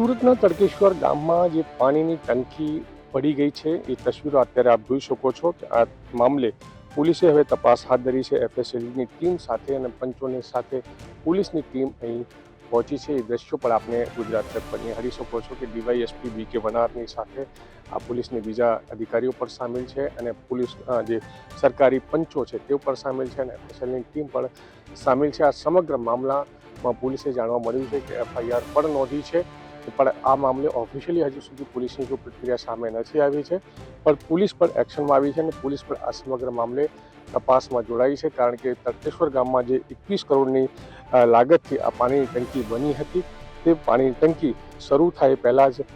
સુરતના તડકેશ્વર ગામમાં જે પાણીની ટંકી પડી ગઈ છે એ તસવીરો અત્યારે આપ જોઈ શકો છો કે આ મામલે પોલીસે હવે તપાસ હાથ ધરી છે। એફએસએલની ટીમ સાથે અને પંચોની સાથે પોલીસની ટીમ અહીં પહોંચી છે। એ દ્રશ્યો પણ આપને ગુજરાત તક પર નિહાળી શકો છો કે ડીવાયએસપી બી કે વનારની સાથે આ પોલીસની બીજા અધિકારીઓ પણ સામેલ છે અને પોલીસ જે સરકારી પંચો છે તેઓ પણ સામેલ છે અને એફએસએલની ટીમ પણ સામેલ છે। આ સમગ્ર મામલામાં પોલીસે જાણવા મળ્યું છે કે એફઆઈઆર પણ નોંધી છે, પણ આ મામલે ઓફિશિયલી હજુ સુધી પોલીસની કોઈ પ્રક્રિયા સામે નથી આવી છે, પણ પોલીસ પણ એક્શનમાં આવી છે અને પોલીસ પણ આ સમગ્ર મામલે તપાસમાં જોડાઈ છે। કારણ કે તડકેશ્વર ગામમાં જે 21 કરોડની લાગતથી આ પાણીની ટંકી બની હતી તે પાણીની ટંકી શરૂ થાય પહેલાં જ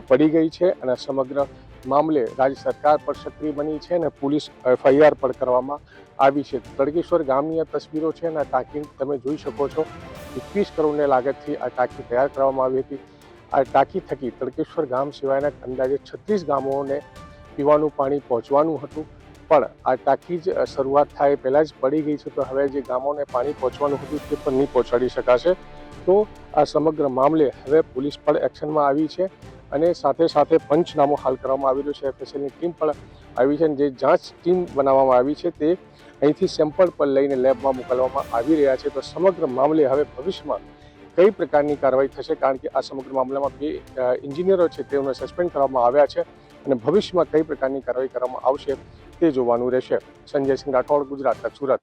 પડી ગઈ છે અને સમગ્ર મામલે રાજ્ય સરકાર પણ સક્રિય બની છે અને પોલીસ એફઆઈઆર પણ કરવામાં આવી છે। તડકેશ્વર ગામની આ તસવીરો છે અને આ ટાંકી તમે જોઈ શકો છો। 21 કરોડની લાગતથી આ ટાંકી તૈયાર કરવામાં આવી હતી। આ ટાંકી થકી તડકેશ્વર ગામ સિવાયના અંદાજે 36 ગામોને પીવાનું પાણી પહોંચવાનું હતું, પણ આ ટાંકી જ શરૂઆત થાય પહેલાં જ પડી ગઈ છે, તો હવે જે ગામોને પાણી પહોંચવાનું હતું તે પણ નહીં પહોંચાડી શકાશે। તો આ સમગ્ર મામલે હવે પોલીસ પણ એક્શનમાં આવી છે અને સાથે સાથે પંચનામો હાલ કરવામાં આવી રહ્યો છે। એફએસએલની ટીમ પણ આવી છે અને જે જાંચ ટીમ બનાવવામાં આવી છે તે અહીંથી સેમ્પલ પર લઈને લેબમાં મોકલવામાં આવી રહ્યા છે। તો સમગ્ર મામલે હવે ભવિષ્યમાં કઈ પ્રકારની કાર્યવાહી થશે, કારણ કે આ સમગ્ર મામલામાં 2 એન્જિનિયરો છે તેઓને સસ્પેન્ડ કરવામાં આવ્યા છે અને ભવિષ્યમાં કઈ પ્રકારની કાર્યવાહી કરવામાં આવશે તે જોવાનું રહેશે। સંજય સિંહ રાઠોડ, ગુજરાત તક, સુરત।